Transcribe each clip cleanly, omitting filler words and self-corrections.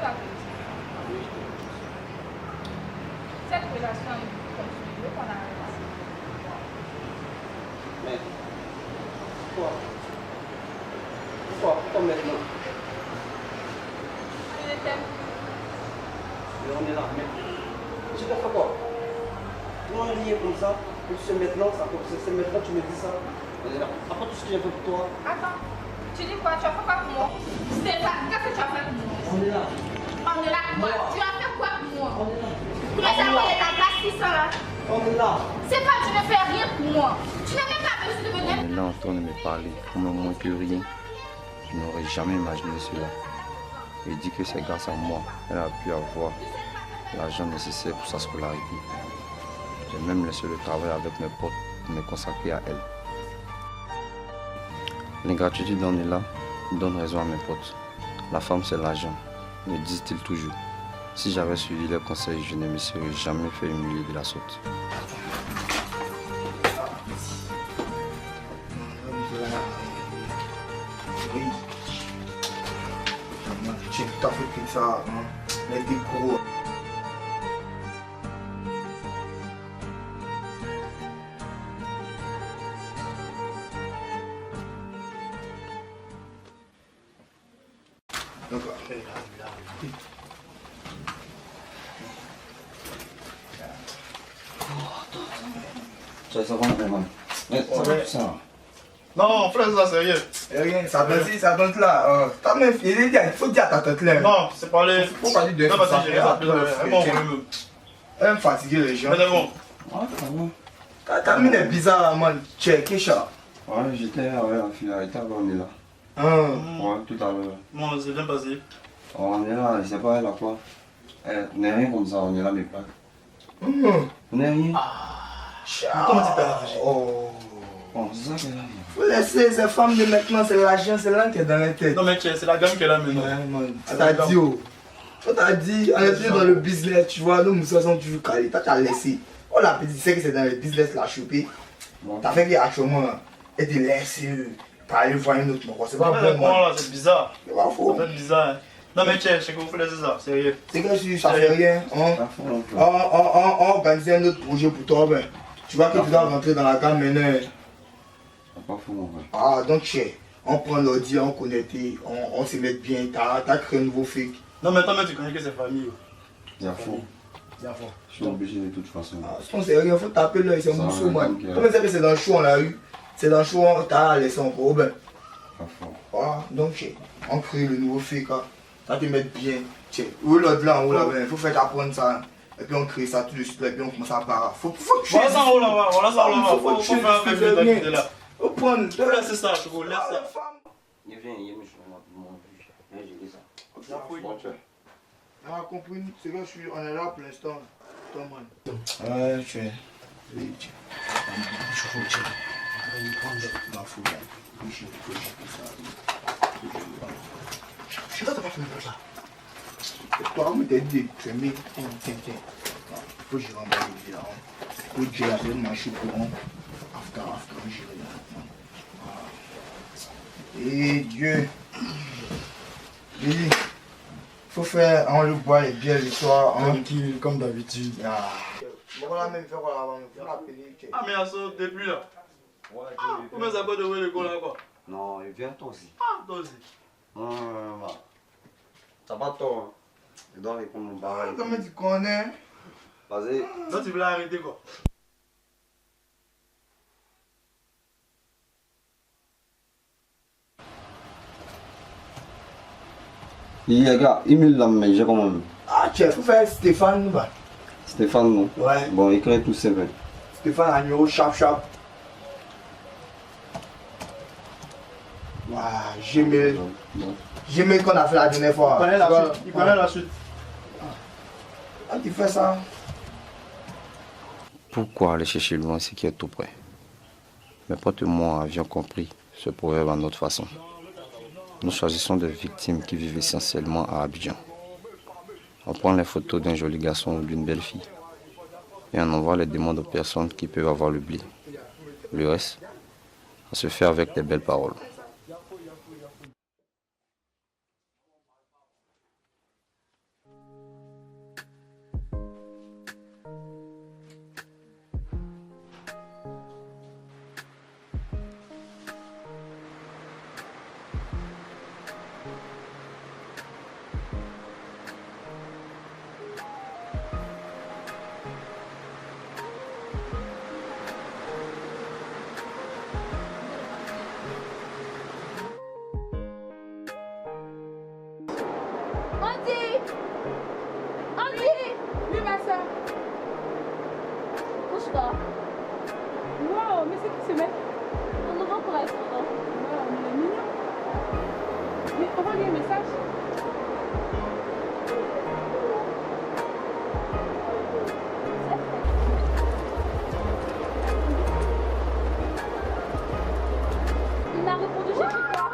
la politique. Cette relation continue qu'on a arrêtée. Mais pourquoi maintenant? Je t'aime. Mais on est là, mais je te fais quoi? Non, rien comme ça. C'est maintenant, c'est maintenant que tu me dis ça. On est là. Après tout ce que j'ai fait pour toi. Attends, tu dis quoi? Tu as fait quoi pour moi? Stéphane, qu'est-ce que tu as fait pour moi? On est là. On est là quoi? Tu as fait quoi pour moi? On est là. Tu laisses aller ta place qui sont là. On est là. C'est pas, tu ne fais rien pour moi. Tu n'as même pas besoin de venir. Elle a entendu me parler pour me moins que rien. Je n'aurais jamais imaginé cela. Il dit que c'est grâce à moi qu'elle a pu avoir l'argent nécessaire pour sa scolarité. J'ai même laissé le travail avec mes potes pour me consacrer à elle. L'ingratitude d'en est là donne raison à mes potes. La femme, c'est l'argent, me disent-ils toujours. Si j'avais suivi leurs conseils, je ne me serais jamais fait humilier de la sorte. Oui. Tu as fait que ça, mais t'es gros. D'accord. Ça va, vraiment. Mais ça va tout ça. Non, frère, ça c'est rien. Rien, ça donne là. T'as même il faut dire à ta tête là. Non, c'est pas les. Faut pas dire de Non, parce que j'ai ça. ça. Elle fatiguer les gens. Mais d'abord, Ouais, ça va. T'as mis des bizarres, man. Check, ça. Ouais, j'étais avec la fille, elle était avant, on est là. Ouais, tout à l'heure. bon, c'est bien passé. On est là, je sais pas, elle a quoi. On n'est rien comme ça, on est là, les plaques. On n'est rien. Comment tu t'as réagi? Oh. Bon, c'est ça qu'elle a. Faut laisser ces femmes de maintenant, c'est l'argent, c'est là qui est dans la tête. Non, mais tiens, c'est la gamme qu'elle a maintenant. Ouais, man. On t'a dit, oh. On t'a dit, on est dans le business, tu vois, nous, nous sommes toujours calés. Toi, t'as laissé. On l'a dit, c'est que c'est dans le business, la chopé. T'as fait actuellement, et te laisser parler voir une autre. C'est pas bon, moi. C'est bizarre. C'est pas faux. C'est bizarre. Non, mais tiens, je sais que vous faites ça, c'est rien. C'est que si ça fait rien, on organise un autre projet pour toi, ben. Tu vois que tu dois rentrer dans la gamme maintenant. C'est pas fou, mon frère. Ah, donc, on prend l'ordi, on connecte, on se met bien. T'as créé un nouveau fake. Non, mais toi, tu connais que c'est famille. C'est faux. C'est à fond. Je suis obligé de toute façon. Ah, je pense que c'est rien, faut taper là, c'est un mousseau, man. ok. Comment ça que c'est dans le show, on l'a eu. C'est dans le show, on t'a laissé en gros, ben. Pas faux. Voilà, donc, on crée le nouveau fake, hein. Ça te met bien. Où l'autre là, en haut là, ben, faut faire apprendre ça. Et puis on crée ça tout de suite, et puis on commence à parler. Faut que tu Voilà ça, on là-bas, voilà ça, on là-bas. Faut faire un peu de bien. là. Faut prendre. Faut laisser ça, je vous laisse ça. Il vient, il me choisit pour mon but. J'ai dit ça. On a compris, c'est que on est là pour l'instant. Toi, man. Ouais, tu es. Oui, tu es. Ma fouille. Je ne t'ai pas fait ça. Toi, on t'a dit, tu es mis. Tiens. Faut que je rentre dans le là. Faut que je vais marcher pour un. After, je vais là. Et Dieu. Billy. Faut faire, on le boit et bien le soir. Tranquille, comme d'habitude. Voilà, même faire voilà, on va l'appeler. Ah, mais à ce début là. Ouais, Comment ça peut devenir le gars là quoi? Non, il vient toi aussi. Ah, toi aussi. Non. Ça va toi. Je dois répondre mon barrage. Comment tu connais? Vas-y. Toi, tu voulais arrêter quoi? Les gars, il me l'a mais j'ai quand même. Ah, tiens, faut faire Stéphane. Bah. Stéphane, non? Ouais. Bon, écris tout c'est vrai. Stéphane a un numéro sharp. Waouh, Gmail qu'on a fait la dernière fois. Il connaît la suite. Ah, tu fais ça? Pourquoi aller chercher loin ce qui est tout près? Mes potes et moi avions compris ce proverbe à notre façon. Nous choisissons des victimes qui vivent essentiellement à Abidjan. On prend les photos d'un joli garçon ou d'une belle fille et on envoie les demandes aux personnes qui peuvent avoir l'oubli. Le reste, on se fait avec des belles paroles. Andy! Andy! Oui, ma soeur. Couche-toi. Wow, mais c'est qui ce mec? Mon nouveau correspondant. Wow, mais il est mignon. Mais envoie-lui un message. Il m'a répondu, j'ai fait quoi?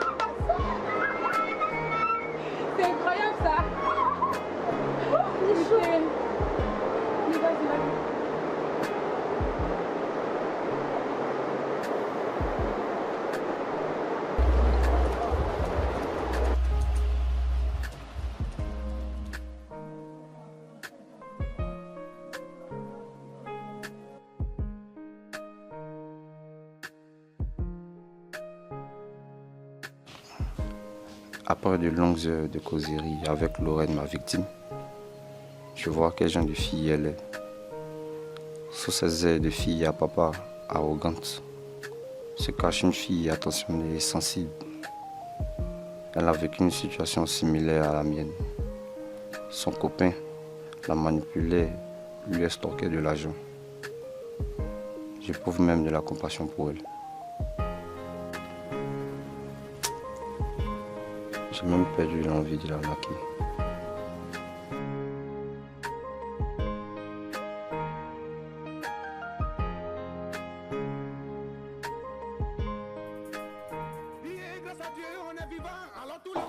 C'est incroyable ça. J'ai chaud. Mais vas-y, vas-y. Après de longues heures de causerie avec Lorraine, ma victime, je vois quel genre de fille elle est. Sous ces airs de fille à papa arrogante, se cache une fille attentionnée et sensible. Elle a vécu une situation similaire à la mienne. Son copain la manipulait, lui extorquait de l'argent. J'éprouve même de la compassion pour elle. J'ai même perdu l'envie de l'arnaquer.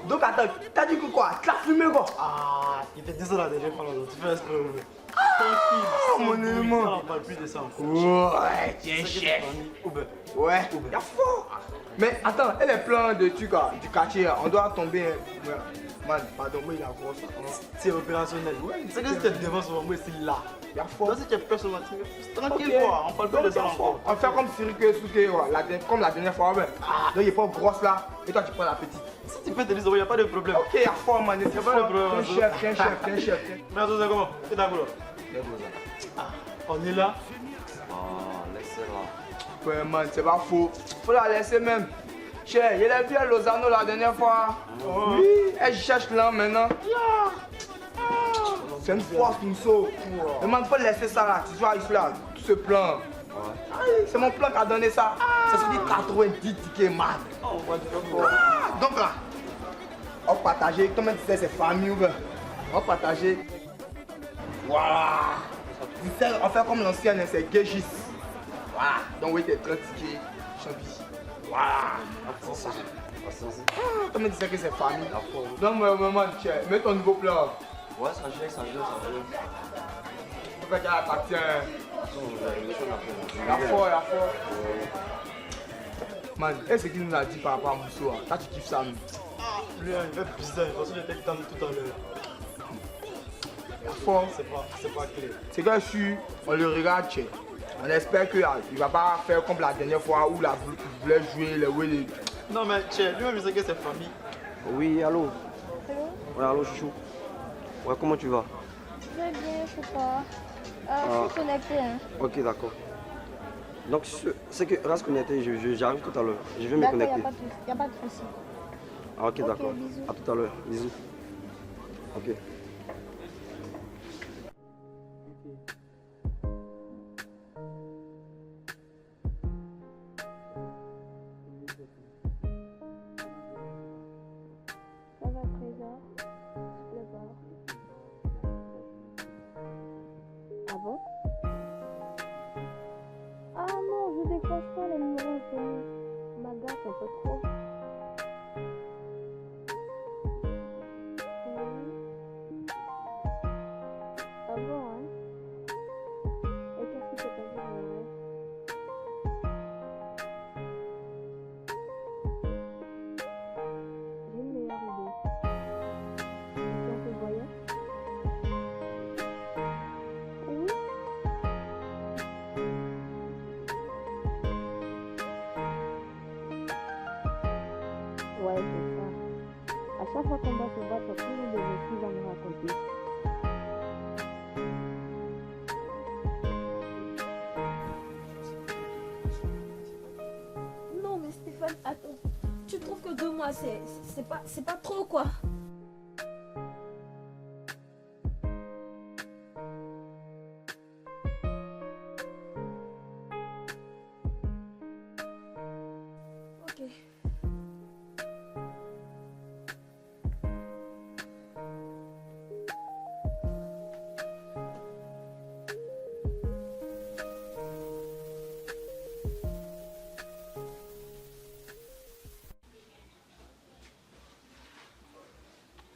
Donc attends, t'as dit que quoi? Tu l'as fumé quoi? Ah, il fait 10 ans la dernière fois, là, tu fais exprès. mon Tranquille, élément. ça, on parle plus de ça encore. Ouais, tiens, chef. Uber. Ouais, y'a fort. Mais attends, elle est plein de trucs du quartier. On doit tomber. Ouais. Man, pardon, moi il a grosse. C'est opérationnel. C'est que si tu es devant sur moi, c'est là. Y'a fort. Là, si tu es personne, tranquille Ok. quoi, on parle plus de ça encore. On fait comme Cyril que Souké, comme la dernière fois. Ouais. Donc il est pas grosse là. Et toi tu prends la petite. Si tu peux te dire, il n'y a pas de problème. Ok, y'a fort, man. C'est pas de problème. Tiens, chef. Mais attends, c'est comment? C'est d'accord. On est là. Ouais, man, c'est pas faux. Faut la laisser même. Cher, il a vu à Lozano la dernière fois. Oui, elle cherche là maintenant. C'est une force, Mousseau. Mais man, faut laisser ça là. Tu vois, ici là, tout ce plan. C'est mon plan qui a donné ça. Ça se dit 90 tickets, man. Donc là, on partage. Comme tu sais, c'est famille. On partage. Voilà. On fait comme l'ancienne, c'est Gégis. Voilà. Donc oui, t'es 30 tickets, champi. Voilà. Toi, tu sais que c'est famille. Donc, maman, mets ton nouveau plan. Ouais, ça gère. Faut faire qu'elle appartient. La fort. Man, et ce qu'il nous a dit par rapport à Mousso, toi tu kiffes ça. Lui, il fait bizarre, parce que j'étais dans tout à l'heure. La fort. C'est pas clair. C'est que si on le regarde, on espère qu'il ne va pas faire comme la dernière fois où il voulait jouer les. Non, mais lui-même, il sait que c'est famille. Oui, allô. Ouais, allô, chouchou. Ouais, comment tu vas? Je vais bien, je sais pas. Je suis connectée. Hein. Ok, d'accord. Donc, c'est que reste connecté, j'arrive tout à l'heure. Je vais me D'accord, connecter. y a pas de souci. Ah, ok, d'accord. bisous. À tout à l'heure. Bisous. Ok. Ça va, Trésor? Je plaît pas. Ah bon? Ah non, je décroche pas les numéros inconnus. M'agace un peu trop. Ah bon, hein? Et qu'est-ce qui s'est passé dans le rêve? J'ai une meilleure idée. Et si on se voyait? Oui. Ouais, c'est ça. À chaque fois qu'on va se battre, il y a toujours des excuses à nous raconter. Non mais Stéphane, attends. Tu trouves que 2 mois c'est pas trop quoi?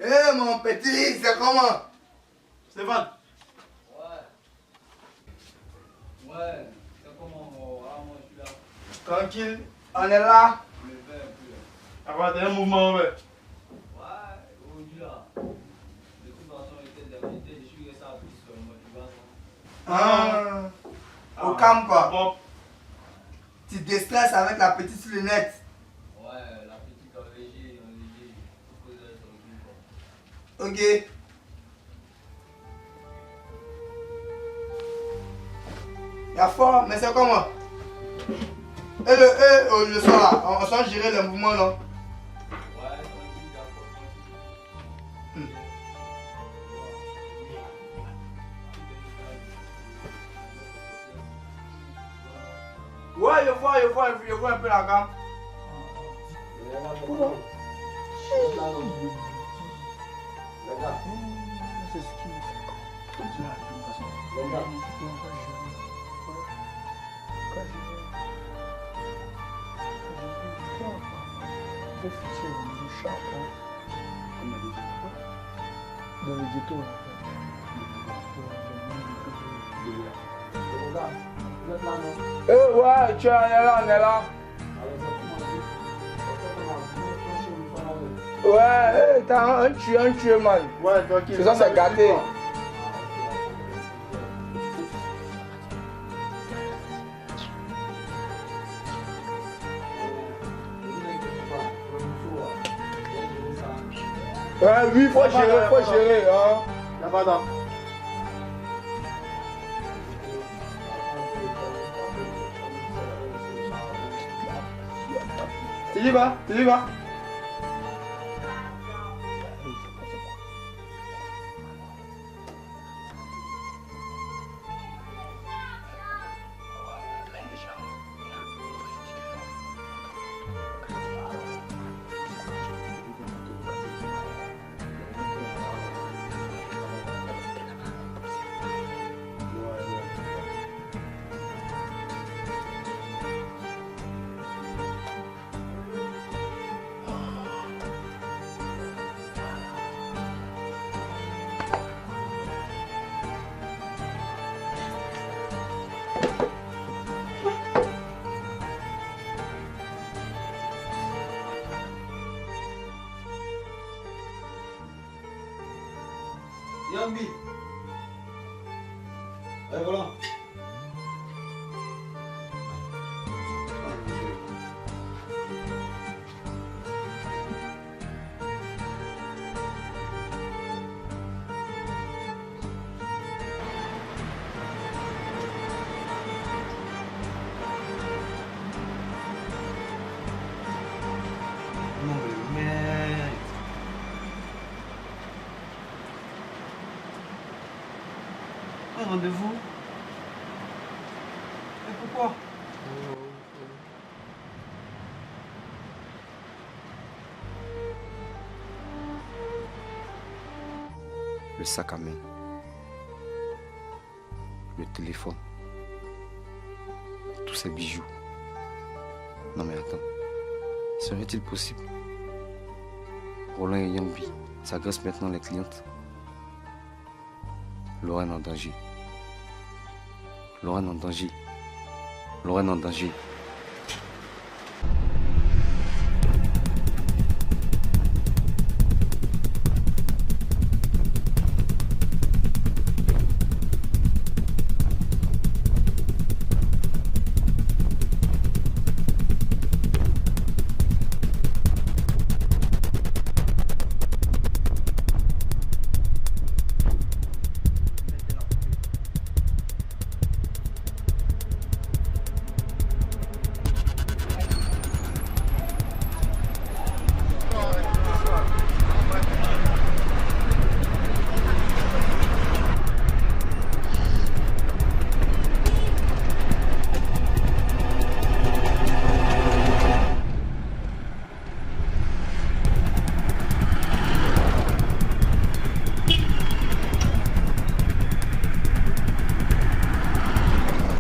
Eh mon petit, c'est comment? Stéphane. Ouais, c'est comment? Ah, moi, je suis là. Tranquille, on est là. Je me fais un peu. Avant, t'as un mouvement, ouais. Ouais, aujourd'hui là. De toute façon, je suis resté à plus sur motivation. Au calme quoi. Bon. Tu déstresses avec la petite lunette. Ouais, la petite en léger, faut poser sur le cul, quoi. Ok. Y'a fort, mais c'est comment? Et le son là, on sent gérer le mouvement là. Ouais, tranquille, d'accord, tranquille. Ouais, je vois un peu la gamme. Dans le ghetto. Ouais, tu es là, on est là. Ouais, t'as un tueur, man. Ouais, tranquille. C'est ça, c'est gâté. Ouais, oui, faut gérer, hein. Y'a pas d'art. Tu y vas, tu y vas. Yambi. Allez, voilà. Non, mais merde. Un rendez-vous? Et pourquoi? Le sac à main, le téléphone, tous ces bijoux. Non mais attends, serait-il possible? Roland et Yambi s'agressent maintenant les clientes. Lorraine en danger. Lorraine en danger. Lorraine en danger.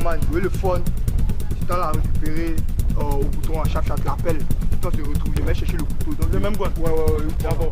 Man, jouer le phone, tu t'en l'as récupéré au bouton à chaque l'appel. Quand tu te retrouves, je vais chercher le couteau. Le même coin? Ouais. D'accord.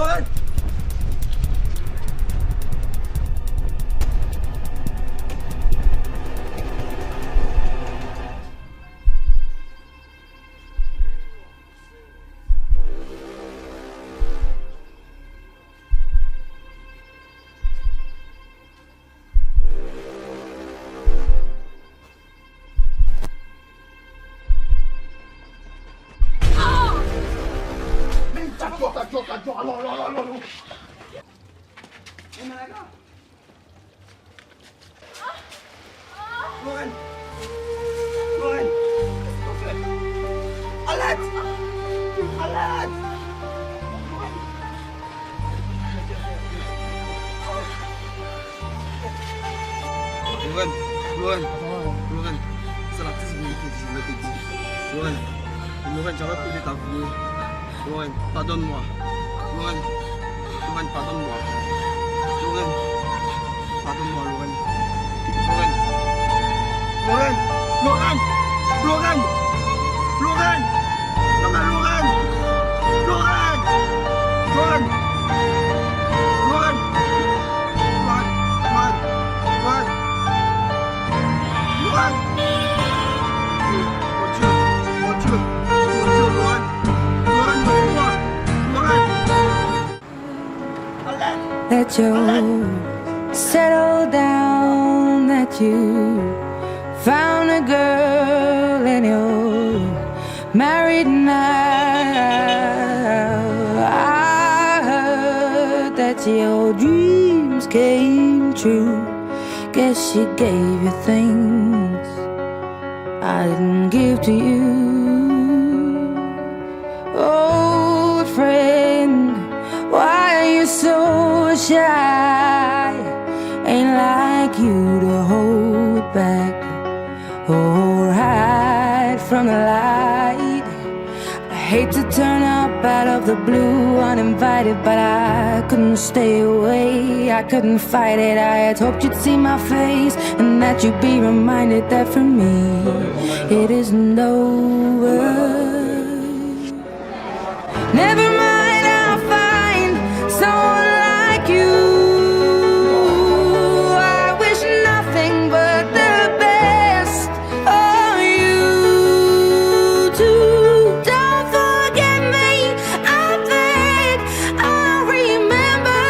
Lorraine! Non. Lorraine! Lorraine! S'il te plaît! Arrête! Arrête! Lorraine, c'est la petite vérité que je voulais te dire. Lorraine, j'avais pris de t'avouer. Lorraine, pardonne-moi. Lorraine, pardonne-moi. Lorraine, pardonne-moi, Lorraine. Lorraine! That you settle down, that you found a girl and you're married now. I heard that your dreams came true. Guess she gave you things I didn't give to you. Old friend, why are you so shy? Ain't like you to hold back or hide from the light. I hate to turn up out of the blue uninvited, but I couldn't stay away, I couldn't fight it. I had hoped you'd see my face and that you'd be reminded that for me it isn't over. Never mind, I'll find someone like you. I wish nothing but the best for you too. Don't forget me, I beg. I remember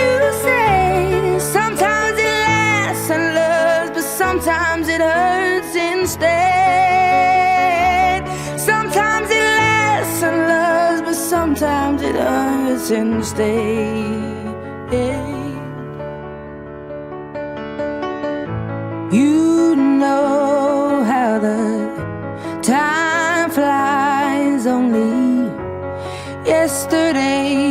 you say sometimes it lasts and loves, but sometimes it hurts instead. Sometimes it lasts and loves, but sometimes it hurts instead. You know how the time flies. Only yesterday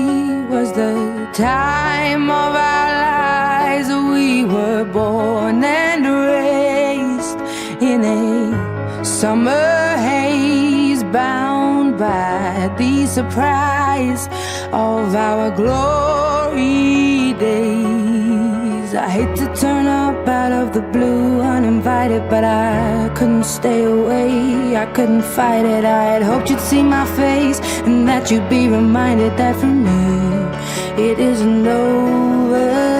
was the time of our lives. We were born and raised in a summer haze, bound by the surprise of our glory days. I hate to turn up out of the blue uninvited, but I couldn't stay away, I couldn't fight it. I had hoped you'd see my face and that you'd be reminded that for me it isn't over.